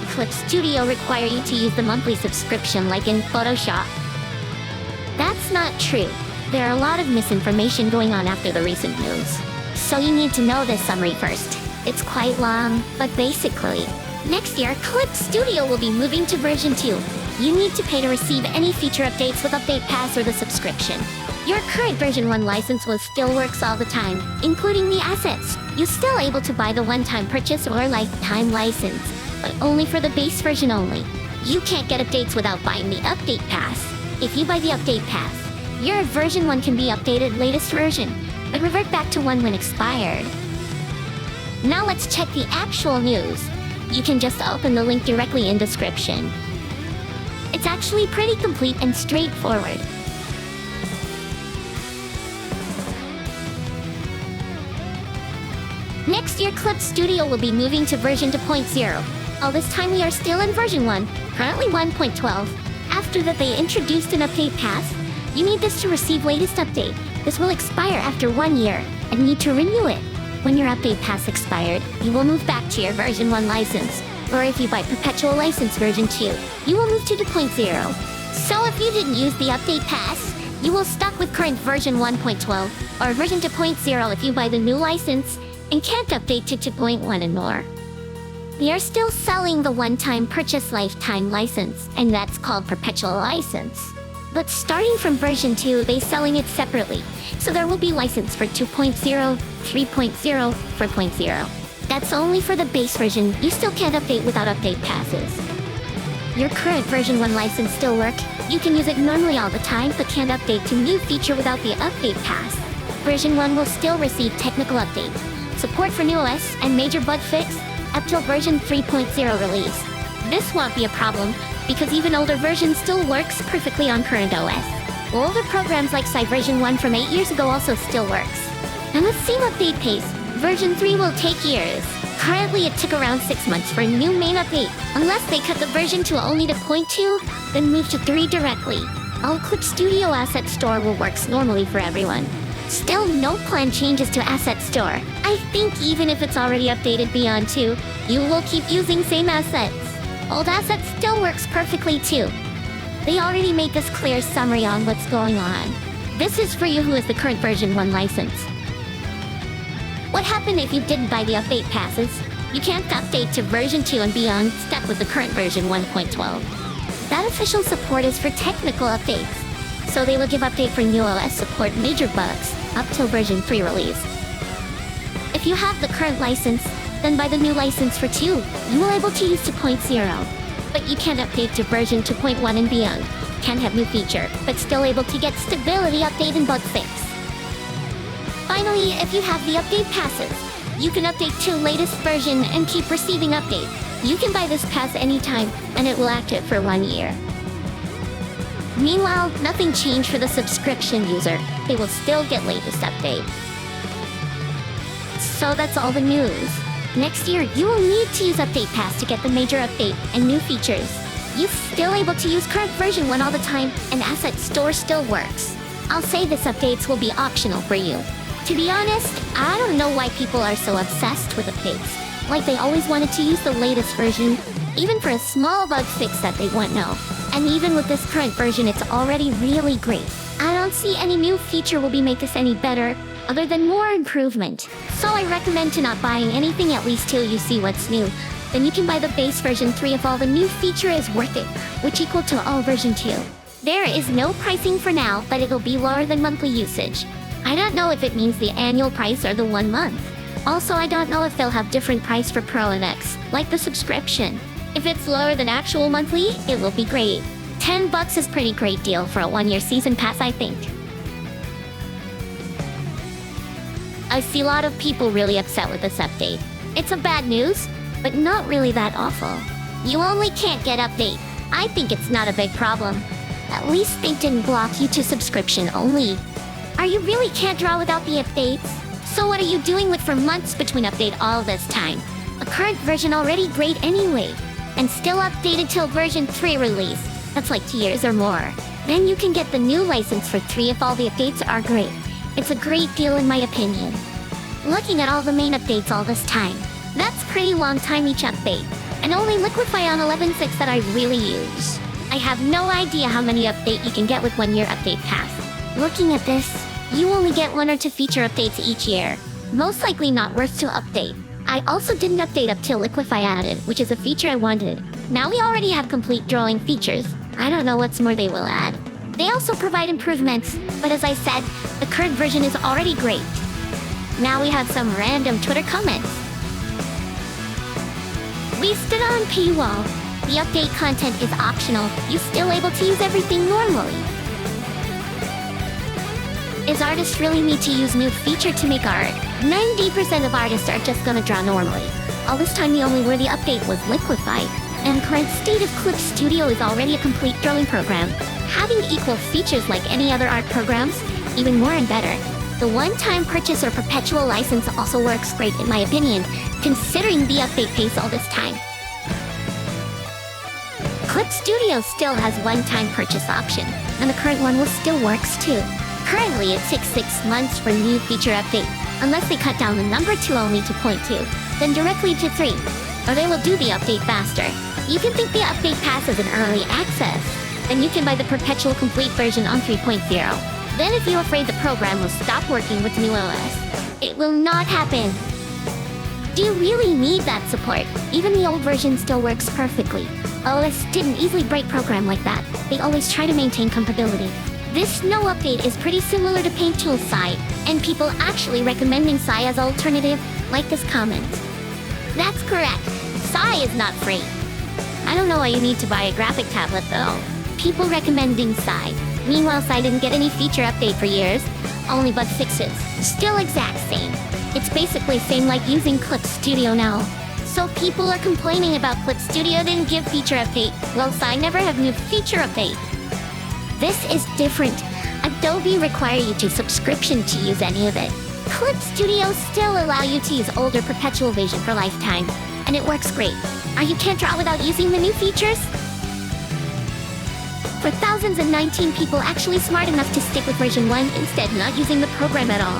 Clip Studio require you to use the monthly subscription like in Photoshop. That's not true. There are a lot of misinformation going on after the recent news. So you need to know this summary first. It's quite long, but basically, next year, Clip Studio will be moving to version 2. You need to pay to receive any feature updates with Update Pass or the subscription. Your current version 1 license will still works all the time, including the assets. You're still able to buy the one-time purchase or lifetime license, but only for the base version only. You can't get updates without buying the Update Pass. If you buy the Update Pass, your version 1 can be updated latest version, but revert back to 1 when expired. Now let's check the actual news. You can just open the link directly in description. It's actually pretty complete and straightforward. Next year, Clip Studio will be moving to version 2.0. All this time we are still in version 1, currently 1.12. After that they introduced an Update Pass. You need this to receive latest update. This will expire after 1 year, and need to renew it. When your Update Pass expired, you will move back to your version 1 license. Or if you buy Perpetual License version 2, you will move to 2.0. So if you didn't use the Update Pass, you will stuck with current version 1.12, or version 2.0 if you buy the new license, and can't update to 2.1 and more. They are still selling the one-time purchase lifetime license, and that's called Perpetual License. But starting from version 2, they're selling it separately. So there will be license for 2.0, 3.0, 4.0. That's only for the base version. You still can't update without update passes. Your current version 1 license still work. You can use it normally all the time, but can't update to new feature without the update pass. Version 1 will still receive technical update, support for new OS, and major bug fix up till version 3.0 release. This won't be a problem, because even older version still works perfectly on current OS. Older programs like version 1 from 8 years ago also still works. And the same update pace, version 3 will take years. Currently it took around 6 months for a new main update, unless they cut the version to only to 0.2, then move to 3 directly. All Clip Studio Asset Store will work normally for everyone. Still no plan changes to Asset Store. I think even if it's already updated beyond 2, you will keep using same assets. Old assets still works perfectly too. They already made this clear summary on what's going on. This is for you who is the current version 1 license. What happened if you didn't buy the update passes? You can't update to version 2 and beyond, stuck with the current version 1.12. That official support is for technical updates. So they will give update for new OS support major bugs up till version 3 release. If you have the current license, then buy the new license for 2. You will able to use 2.0. But you can't update to version 2.1 and beyond. Can't have new feature, but still able to get stability update and bug fix. Finally, if you have the update passes, you can update to latest version and keep receiving update. You can buy this pass anytime, and it will active for 1 year. Meanwhile, nothing changed for the subscription user. They will still get latest update. So that's all the news. Next year, you will need to use Update Pass to get the major update and new features. You're still able to use current version 1 all the time, and Asset Store still works. I'll say this updates will be optional for you. To be honest, I don't know why people are so obsessed with updates. Like they always wanted to use the latest version, even for a small bug fix that they won't know. And even with this current version, it's already really great. I don't see any new feature will be make this any better, other than more improvement. So I recommend to not buying anything at least till you see what's new. Then you can buy the base version 3 if all the new feature is worth it, which equal to all version 2. There is no pricing for now, but it'll be lower than monthly usage. I don't know if it means the annual price or the 1 month. Also, I don't know if they'll have different price for Pro and X, like the subscription. If it's lower than actual monthly, it will be great. $10 is pretty great deal for a 1-year season pass, I think. I see a lot of people really upset with this update. It's a bad news, but not really that awful. You only can't get update. I think it's not a big problem. At least they didn't block you to subscription only. Are you really can't draw without the updates? So what are you doing with for months between update all this time? A current version already great anyway, and still updated till version 3 release. That's like 2 years or more. Then you can get the new license for 3 if all the updates are great. It's a great deal in my opinion. Looking at all the main updates all this time, that's pretty long time each update. and only Liquify on 11.6 that I really use. I have no idea how many updates you can get with 1 year update pass. Looking at this, you only get 1 or 2 feature updates each year. Most likely not worth to update. I also didn't update up till Liquify added, which is a feature I wanted. Now we already have complete drawing features. I don't know what's more they will add. They also provide improvements, but as I said, the current version is already great. Now we have some random Twitter comments. We stood on paywall. The update content is optional. You're still able to use everything normally. Is artists really need to use new feature to make art? 90% of artists are just gonna draw normally. All this time the only worthy update was Liquify, and current state of Clip Studio is already a complete drawing program. Having equal features like any other art programs, even more and better. The one-time purchase or perpetual license also works great in my opinion, considering the update pace all this time. Clip Studio still has one-time purchase option, and the current one still works too. Currently, it takes 6 months for new feature update, unless they cut down the number 2 only to 0.2, then directly to 3, or they will do the update faster. You can think the update pass as an early access, then you can buy the perpetual complete version on 3.0. Then if you're afraid the program will stop working with new OS, it will not happen. Do you really need that support? Even the old version still works perfectly. OS didn't easily break program like that. They always try to maintain compatibility. This no update is pretty similar to Paint Tool Sai, and people actually recommending Sai as alternative, like this comment. That's correct. Sai is not free. I don't know why you need to buy a graphic tablet though. People recommending Sai. Meanwhile, Sai didn't get any feature update for years. Only bug fixes. Still exact same. It's basically same like using Clip Studio now. So people are complaining about Clip Studio didn't give feature update. Well, Sai never have new feature update. This is different. Adobe require you to subscription to use any of it. Clip Studio still allow you to use older perpetual version for lifetime, and it works great. Or you can't draw without using the new features? For thousands and 19 people actually smart enough to stick with version 1 instead not using the program at all.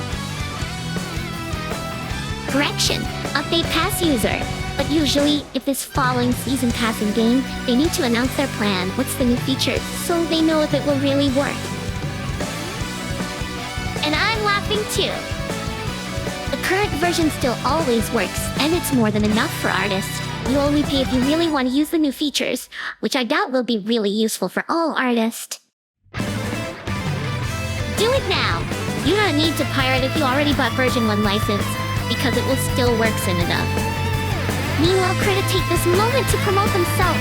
Correction, update pass user. But usually, if this following season pass in game, they need to announce their plan, what's the new features, so they know if it will really work. And I'm laughing too. The current version still always works, and it's more than enough for artists. You only pay if you really want to use the new features, which I doubt will be really useful for all artists. Do it now! You don't need to pirate if you already bought version 1 license, because it will still work soon enough. Meanwhile, Krita take this moment to promote themselves.